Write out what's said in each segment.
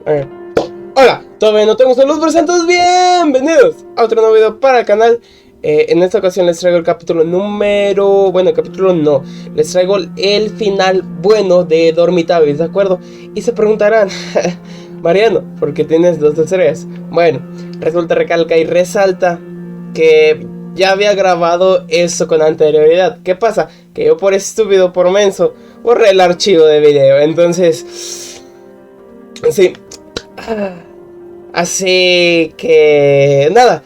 Ok. Hola, todo bien, no tengo saludos presentes, bienvenidos a otro nuevo video para el canal. En esta ocasión les traigo el capítulo les traigo el final bueno de Dormitabis, ¿de acuerdo? Y se preguntarán, Mariano, ¿por qué tienes 2 estrellas? Bueno, resulta, recalca y resalta que ya había grabado esto con anterioridad. ¿Qué pasa? Que yo por estúpido, por menso, borré el archivo de video, entonces... sí. Así que nada,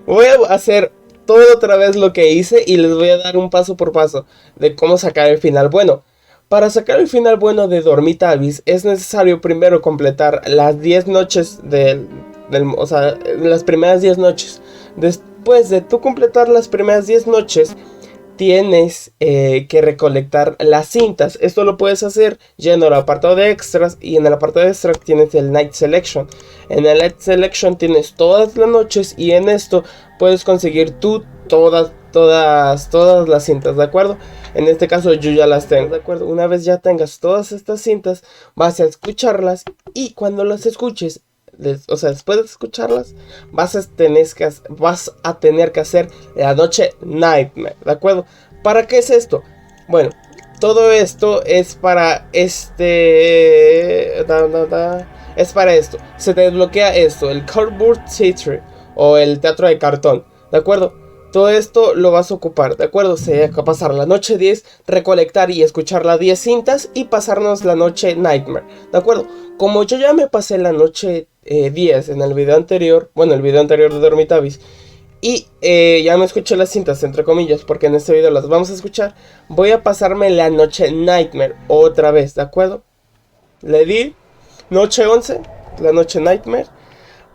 voy a hacer todo otra vez lo que hice y les voy a dar un paso por paso de cómo sacar el final bueno. Para sacar el final bueno de Dormitabis es necesario primero completar las 10 noches o sea, las primeras 10 noches. Después de tú completar las primeras 10 noches, tienes que recolectar las cintas. Esto lo puedes hacer yendo al apartado de extras, y en el apartado de extras tienes el Night Selection. En el Night Selection tienes todas las noches y en esto puedes conseguir tú todas las cintas, ¿de acuerdo? En este caso yo ya las tengo, ¿de acuerdo? Una vez ya tengas todas estas cintas, vas a escucharlas y cuando las escuches, o sea, después de escucharlas, vas a tener que hacer la noche Nightmare, ¿de acuerdo? ¿Para qué es esto? Bueno, todo esto es para es para esto. Se te desbloquea esto, el Cardboard Theatre o el teatro de cartón, ¿de acuerdo? Todo esto lo vas a ocupar, ¿de acuerdo? Se va a pasar la noche 10, recolectar y escuchar las 10 cintas y pasarnos la noche Nightmare, ¿de acuerdo? Como yo ya me pasé la noche 10 en el video anterior, bueno, el video anterior de Dormitabis, y ya me escuché las cintas, entre comillas, porque en este video las vamos a escuchar, voy a pasarme la noche Nightmare otra vez, ¿de acuerdo? Le di noche 11, la noche Nightmare.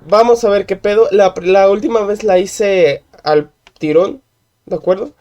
Vamos a ver qué pedo. La última vez la hice al tirón, ¿de acuerdo?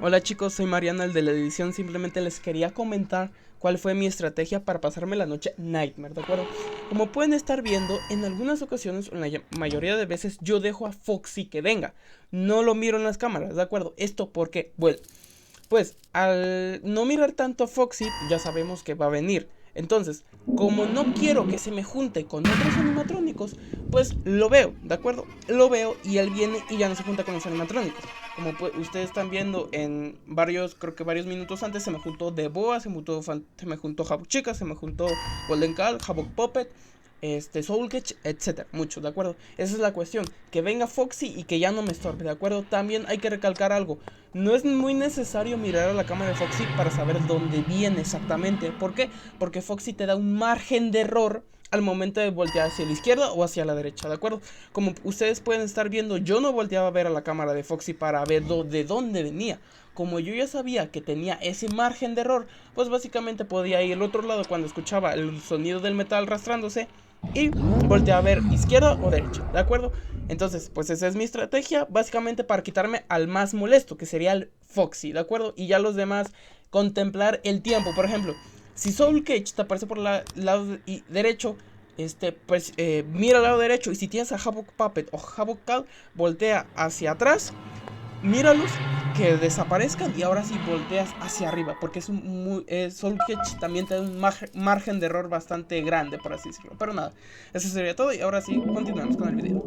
Hola chicos, soy Mariano, el de la edición. Simplemente les quería comentar cuál fue mi estrategia para pasarme la noche Nightmare, ¿de acuerdo? Como pueden estar viendo, en algunas ocasiones, en la mayoría de veces, yo dejo a Foxy que venga. No lo miro en las cámaras, ¿de acuerdo? ¿Esto por qué? Bueno, Pues al no mirar tanto a Foxy, ya sabemos que va a venir. Entonces, como no quiero que se me junte con otros animatrónicos, pues lo veo, ¿de acuerdo? Lo veo y él viene y ya no se junta con los animatrónicos. Como ustedes están viendo en varios, creo que varios minutos antes, se me juntó The Boa, se me juntó Havok Chica, se me juntó Golden Cal, Havok Puppet, Soul Catch, etcétera, muchos, ¿de acuerdo? Esa es la cuestión, que venga Foxy y que ya no me estorbe, ¿de acuerdo? También hay que recalcar algo, no es muy necesario mirar a la cámara de Foxy para saber dónde viene exactamente. ¿Por qué? Porque Foxy te da un margen de error al momento de voltear hacia la izquierda o hacia la derecha, ¿de acuerdo? Como ustedes pueden estar viendo, yo no volteaba a ver a la cámara de Foxy para ver de dónde venía. Como yo ya sabía que tenía ese margen de error, pues básicamente podía ir al otro lado cuando escuchaba el sonido del metal arrastrándose y volteaba a ver izquierda o derecha, ¿de acuerdo? Entonces, pues esa es mi estrategia, básicamente para quitarme al más molesto, que sería el Foxy, ¿de acuerdo? Y ya los demás, contemplar el tiempo. Por ejemplo, si Soul Cage te aparece por el lado derecho, pues mira al lado derecho. Y si tienes a Havok Puppet o Havok Cal, voltea hacia atrás, míralos, que desaparezcan y ahora sí volteas hacia arriba, porque es Soul Cage también te da un margen de error bastante grande, por así decirlo. Pero nada, eso sería todo y ahora sí continuamos con el video.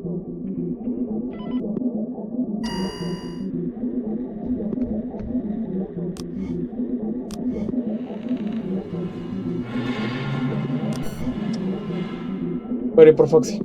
Voy a ir por Foxy.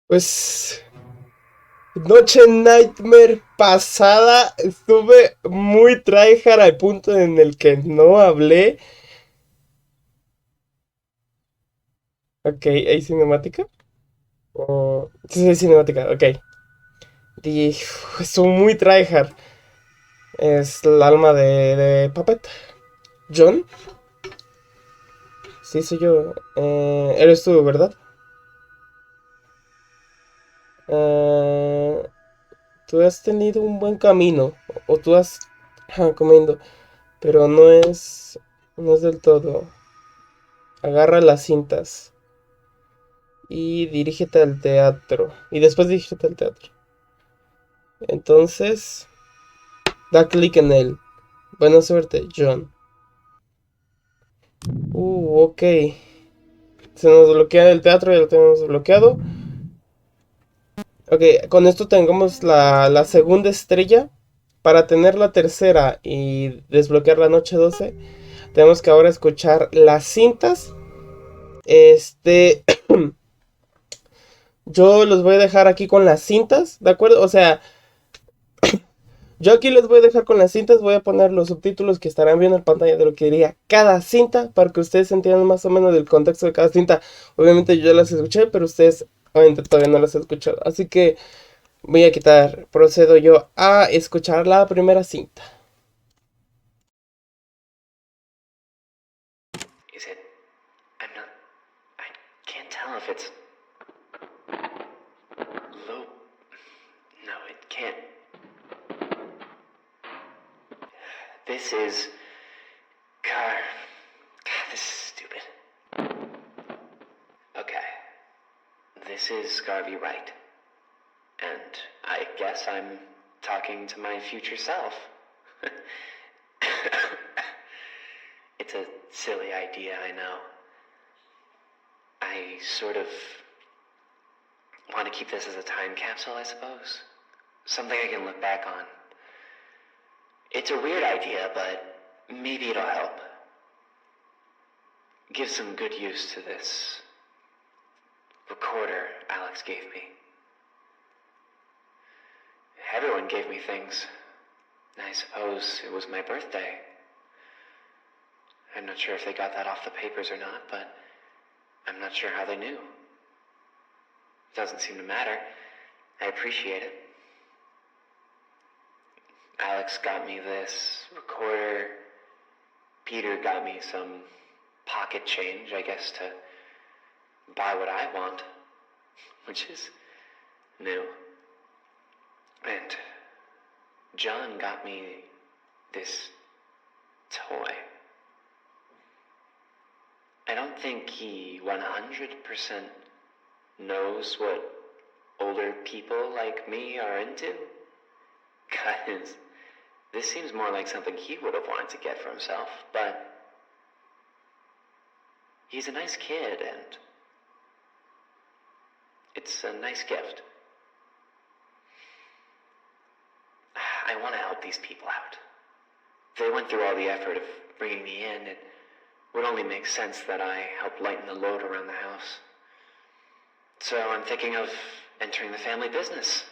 Pues noche Nightmare pasada estuve muy tryhard al punto en el que no hablé. Ok, ¿hay cinemática? Sí, sí, cinemática, ok. Y estuvo muy tryhard. Es el alma de Puppet. John. Sí, soy yo. Eres tú, ¿verdad? Eh, Tú has tenido un buen camino. O tú has comiendo. Pero no es. No es del todo. Agarra las cintas. Y dirígete al teatro. Y después dirígete al teatro. Entonces. Da clic en él. Buena suerte, John. Ok. Se nos bloquea el teatro, ya lo tenemos bloqueado. Ok, con esto tengamos la segunda estrella. Para tener la tercera y desbloquear la noche 12, tenemos que ahora escuchar las cintas. Este, yo los voy a dejar aquí con las cintas, ¿de acuerdo? O sea, yo aquí les voy a dejar con las cintas, voy a poner los subtítulos que estarán viendo en pantalla de lo que diría cada cinta para que ustedes entiendan más o menos del contexto de cada cinta. Obviamente yo las escuché, pero ustedes obviamente todavía no las han escuchado. Así que voy a quitar, procedo yo a escuchar la primera cinta. Is it? I'm not. I can't tell if it's low. No, it can't. This is. Car. God, this is stupid. Okay. This is Garvey Wright. And I guess I'm talking to my future self. It's a silly idea, I know. I sort of want to keep this as a time capsule, I suppose. Something I can look back on. It's a weird idea, but maybe it'll help. Give some good use to this recorder Alex gave me. Everyone gave me things. I suppose it was my birthday. I'm not sure if they got that off the papers or not, but I'm not sure how they knew. Doesn't seem to matter. I appreciate it. Alex got me this recorder. Peter got me some pocket change, I guess, to buy what I want, which is new. And John got me this toy. I don't think he 100% knows what older people like me are into. Guys, this seems more like something he would have wanted to get for himself, but he's a nice kid, and it's a nice gift. I want to help these people out. If they went through all the effort of bringing me in, it would only make sense that I help lighten the load around the house. So I'm thinking of entering the family business.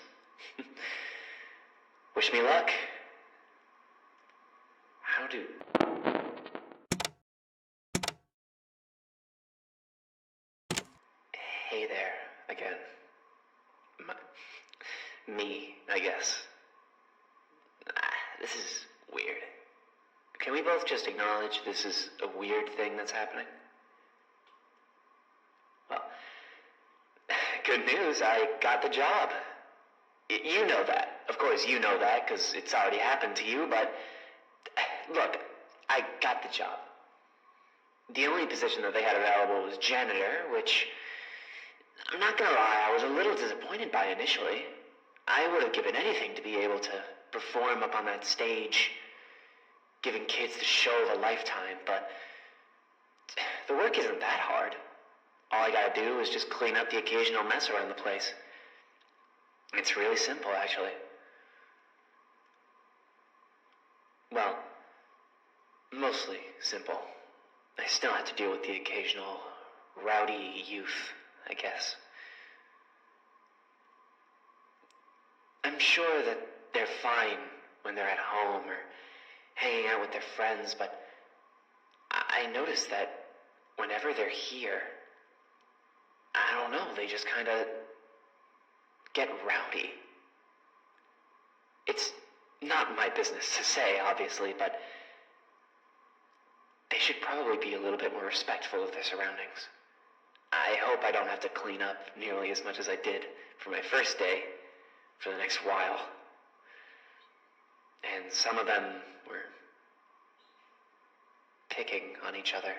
Wish me luck. How do... Hey there, again. Me, I guess. This is weird. Can we both just acknowledge this is a weird thing that's happening? Well, good news, I got the job. You know that. Of course, you know that, because it's already happened to you, but... Look, I got the job. The only position that they had available was janitor, which... I'm not gonna lie, I was a little disappointed by initially. I would have given anything to be able to perform up on that stage, giving kids the show of a lifetime, but the work isn't that hard. All I gotta do is just clean up the occasional mess around the place. It's really simple, actually. Well, mostly simple. I still have to deal with the occasional rowdy youth, I guess. I'm sure that they're fine when they're at home or hanging out with their friends, but I notice that whenever they're here, I don't know, they just kind of get rowdy. It's not my business to say, obviously, but they should probably be a little bit more respectful of their surroundings. I hope I don't have to clean up nearly as much as I did for my first day for the next while. And some of them were picking on each other.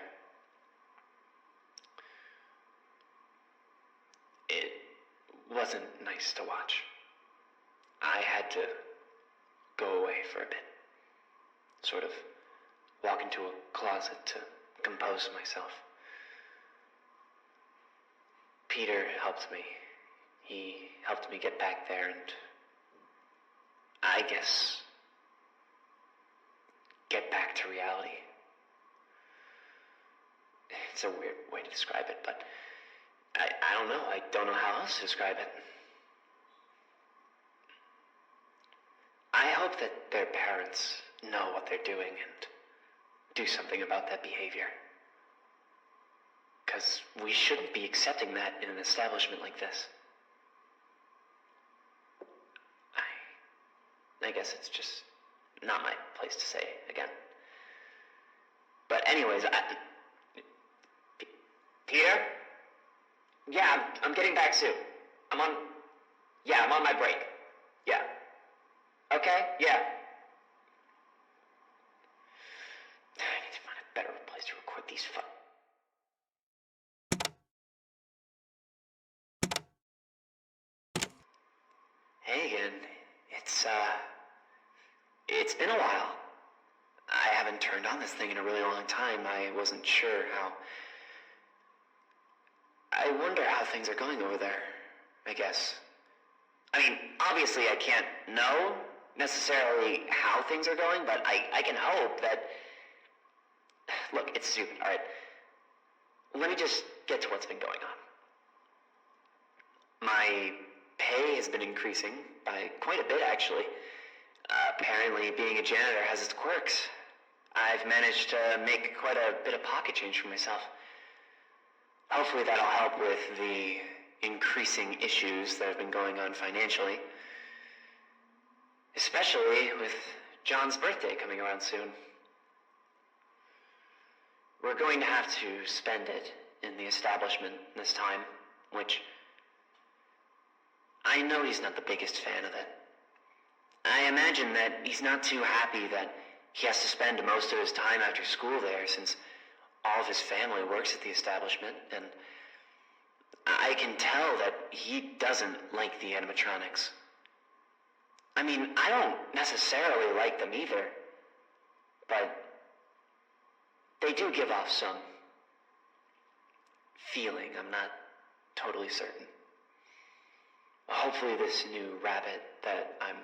It wasn't nice to watch. I had to go away for a bit. Sort of walk into a closet to compose myself. Peter helped me. He helped me get back there and, I guess, get back to reality. It's a weird way to describe it, but I don't know. I don't know how else to describe it. I hope that their parents know what they're doing and do something about that behavior. Because we shouldn't be accepting that in an establishment like this. I guess it's just not my place to say again. But anyways, Peter? Yeah, I'm getting back soon. I'm on my break. Yeah. Okay? Yeah. I need to find a better place to record these Hey again. It's been a while. I haven't turned on this thing in a really long time. I wasn't sure how... I wonder how things are going over there, I guess. I mean, obviously I can't know necessarily how things are going, but I can hope that... Look, it's stupid, alright? Let me just get to what's been going on. My pay has been increasing by quite a bit, actually. Apparently, being a janitor has its quirks. I've managed to make quite a bit of pocket change for myself. Hopefully that'll help with the increasing issues that have been going on financially. Especially with John's birthday coming around soon. We're going to have to spend it in the establishment this time, which I know he's not the biggest fan of it. I imagine that he's not too happy that he has to spend most of his time after school there, since all of his family works at the establishment, and I can tell that he doesn't like the animatronics. I mean, I don't necessarily like them either, but they do give off some feeling. I'm not totally certain. Hopefully this new rabbit that I'm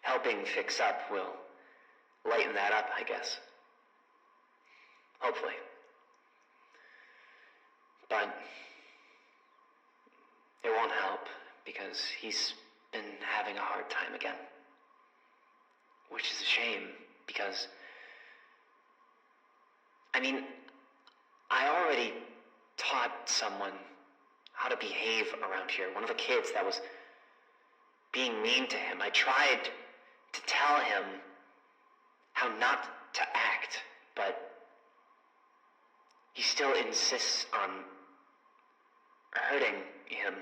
helping fix up will lighten that up, I guess. Hopefully. But it won't help because he's been having a hard time again. Which is a shame because, I mean, I already taught someone how to behave around here. One of the kids that was being mean to him. I tried to tell him how not to act, but he still insists on hurting him.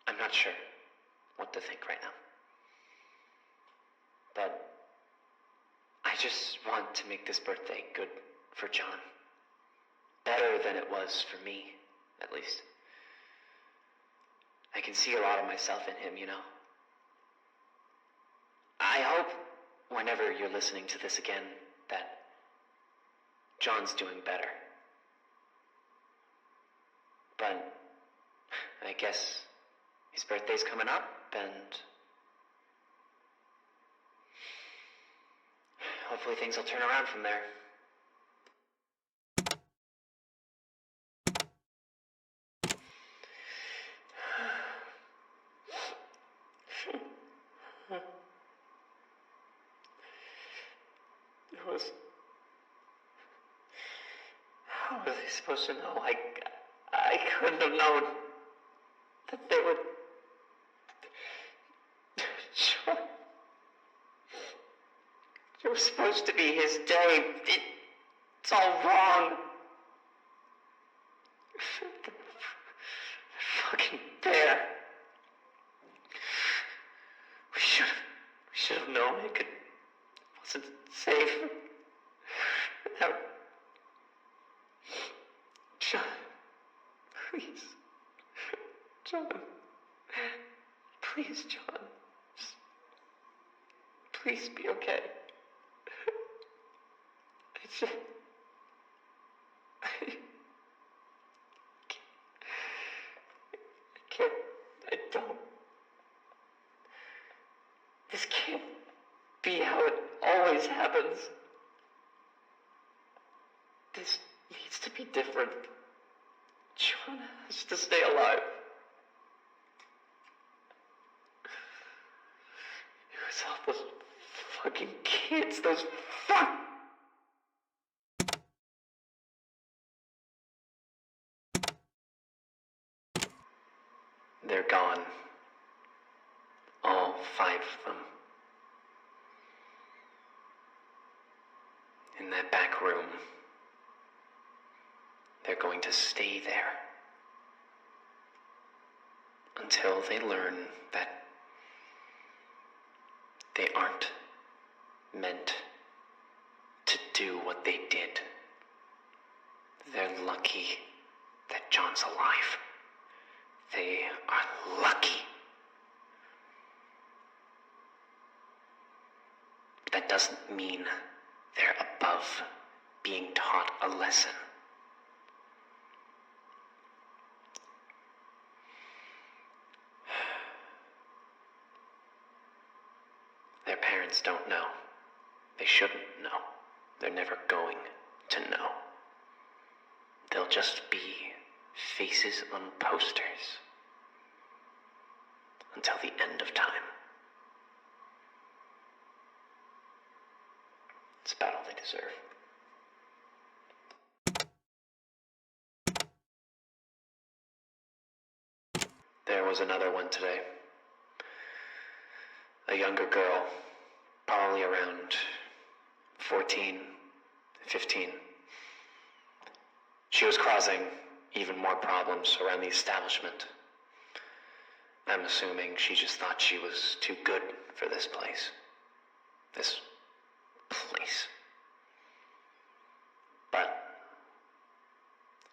I'm not sure what to think right now. But I just want to make this birthday good for John. Better than it was for me, at least. I can see a lot of myself in him, you know. I hope whenever you're listening to this again that John's doing better. But I guess his birthday's coming up, and hopefully things will turn around from there. How were they supposed to know? I couldn't have known that they would... Sure. It was supposed to be his day. It's all wrong. The fucking bear. We should have known it wasn't safe. Without... John, please. John. Please, John. Just please be okay. I don't. This can't be how it always happens. This needs to be different. John has to stay alive. It was all those fucking kids, those fuck. They're gone. All 5 of them. In that back room. They're going to stay there until they learn that they aren't meant to do what they did. They're lucky that John's alive. They are lucky. But that doesn't mean they're above being taught a lesson. Their parents don't know. They shouldn't know. They're never going to know. They'll just be faces on posters until the end of time. It's about all they deserve. There was another one today. A younger girl, probably around 14, 15. She was causing even more problems around the establishment. I'm assuming she just thought she was too good for this place. This place. But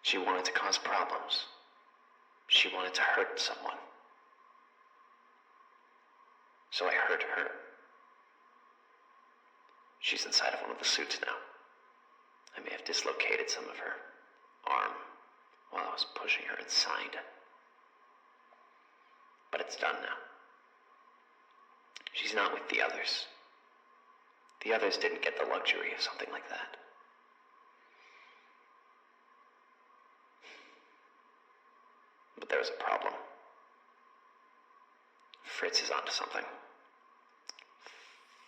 she wanted to cause problems. She wanted to hurt someone. So I hurt her. She's inside of one of the suits now. I may have dislocated some of her arm while I was pushing her inside. But it's done now. She's not with the others. The others didn't get the luxury of something like that. But there's a problem. Fritz is onto something.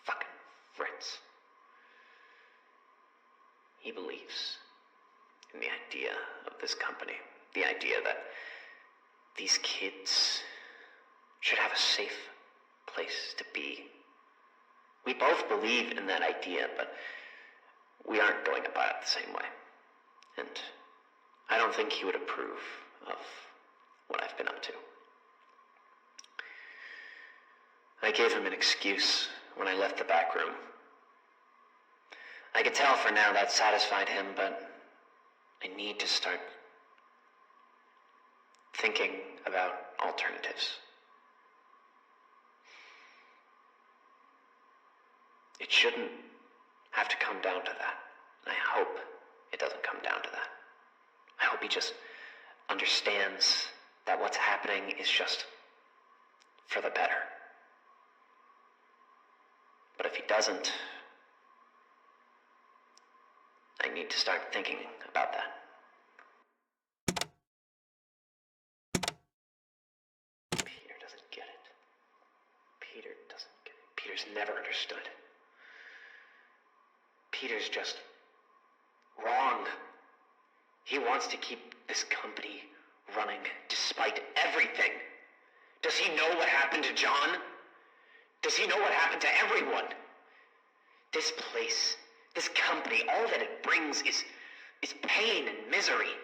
Fucking Fritz. He believes in the idea of this company. The idea that these kids should have a safe place to be. We both believe in that idea, but we aren't going about it the same way. And I don't think he would approve of what I've been up to. I gave him an excuse when I left the back room. I could tell for now that satisfied him, but I need to start thinking about alternatives. It shouldn't have to come down to that. And I hope it doesn't come down to that. I hope he just understands that what's happening is just for the better. But if he doesn't, I need to start thinking about that. Peter doesn't get it. Peter doesn't get it. Peter's never understood. Peter's just wrong. He wants to keep this company running despite everything. Does he know what happened to John? Does he know what happened to everyone? This place, this company, all that it brings is pain and misery.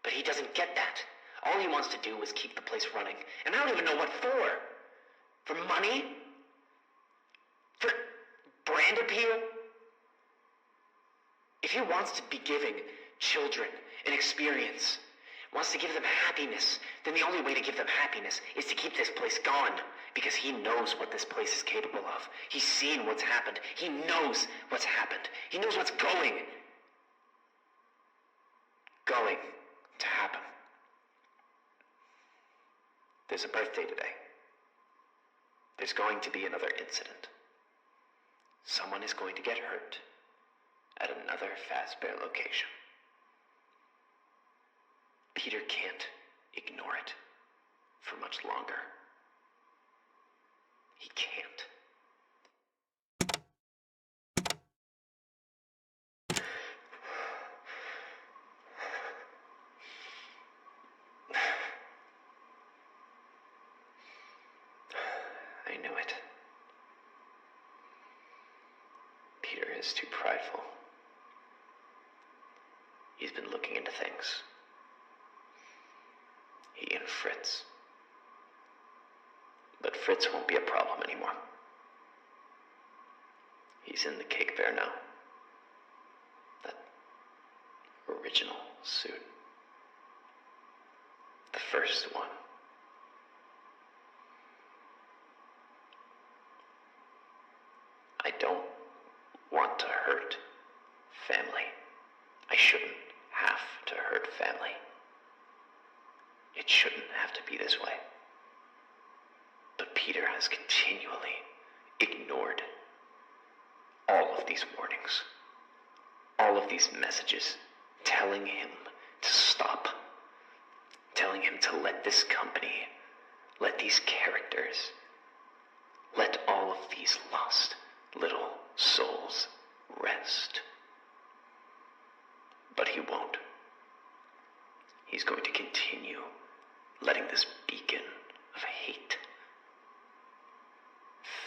But he doesn't get that. All he wants to do is keep the place running. And I don't even know what for. For money? For brand appeal? If he wants to be giving children an experience, wants to give them happiness, then the only way to give them happiness is to keep this place gone, because he knows what this place is capable of. He's seen what's happened. He knows what's happened. He knows what's going. going to happen. There's a birthday today. There's going to be another incident. Someone is going to get hurt at another Fazbear location. Peter can't ignore it for much longer. He can't. I knew it. Peter is too prideful. He's been looking into things. He and Fritz. But Fritz won't be a problem anymore. He's in the Cake Bear now. That original suit. The first one. I don't want to hurt family. I shouldn't have to hurt family. It shouldn't have to be this way. But Peter has continually ignored all of these warnings, all of these messages telling him to stop, telling him to let this company, let these characters, let all of these lost little souls rest. But he won't. He's going to continue letting this beacon of hate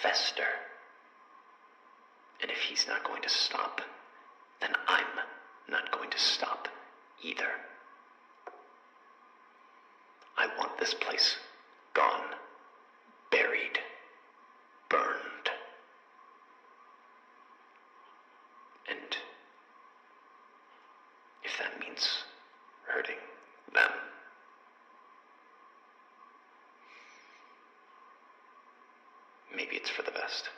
fester. And if he's not going to stop, then I'm not going to stop either. I want this place gone, buried, burned. And if that means hurting them, maybe it's for the best.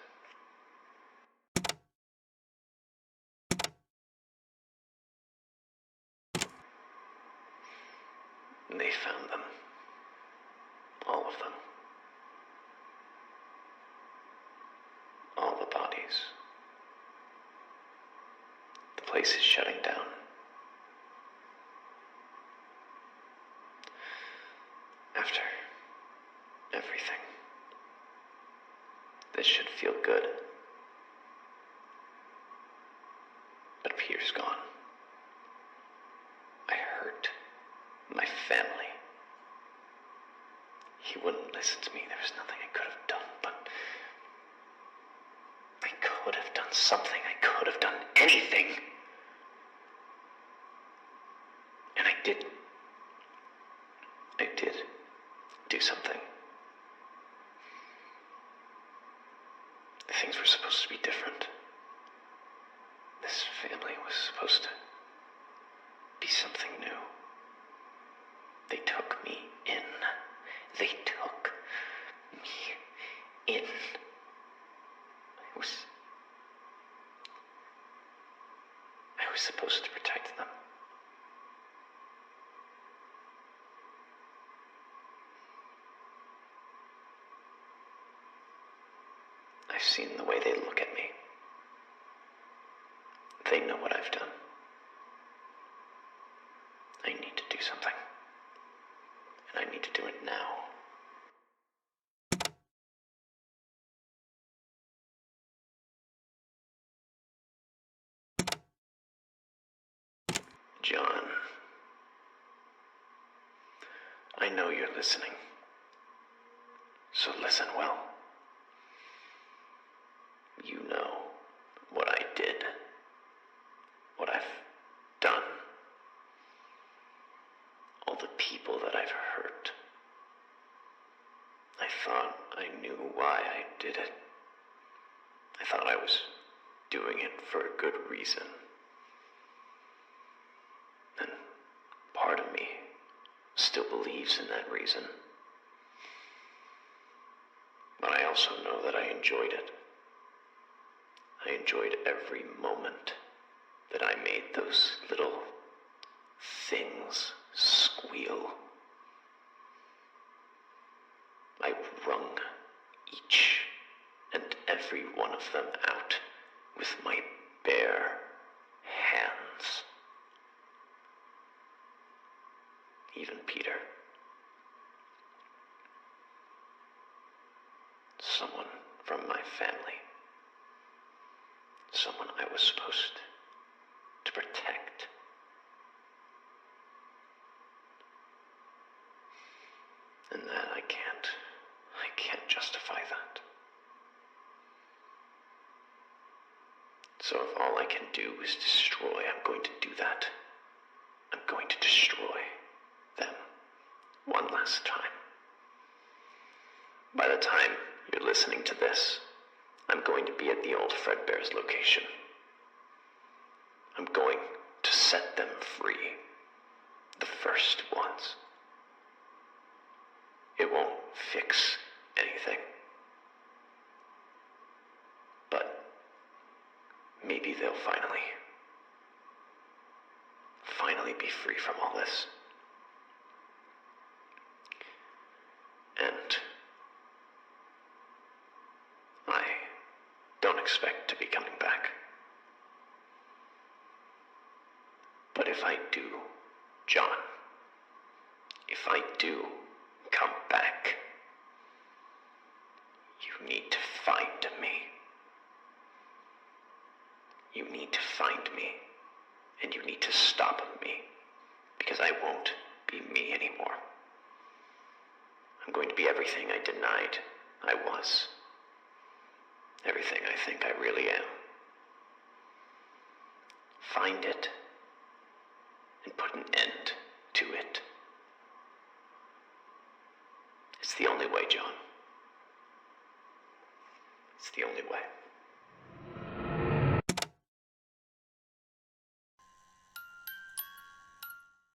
They found them. All of them. All the bodies. The place is shutting down. After everything, this should feel good. But Peter's gone. I hurt my family. He wouldn't listen to me. There was nothing I could have done, but I could have done something. I could have done anything. And I did do something. Things were supposed to be different. This family was supposed to be something new. They took me in. They took me in. I was supposed to protect them. I've seen the way they look at me. They know what I've done. I need to do something. And I need to do it now. John, I know you're listening. So listen well. You know what I did, what I've done, all the people that I've hurt. I thought I knew why I did it. I thought I was doing it for a good reason. And part of me still believes in that reason. But I also know that I enjoyed it. I enjoyed every moment that I made those little things squeal. I wrung each and every one of them out with my bare hands. Even Peter. Someone from my family. Someone I was supposed to protect. And that I can't justify that. So if all I can do is destroy, I'm going to do that. I'm going to destroy them one last time. By the time you're listening to this, I'm going to be at the old Fredbear's location. I'm going to set them free. The first ones. It won't fix anything. But maybe they'll finally be free from all this. And I don't expect to be coming back. But if I do, John, if I do come back, you need to find me. You need to find me, and you need to stop me, because I won't be me anymore. I'm going to be everything I denied I was. Everything I think I really am. Find it, and put an end to it. It's the only way, John. It's the only way.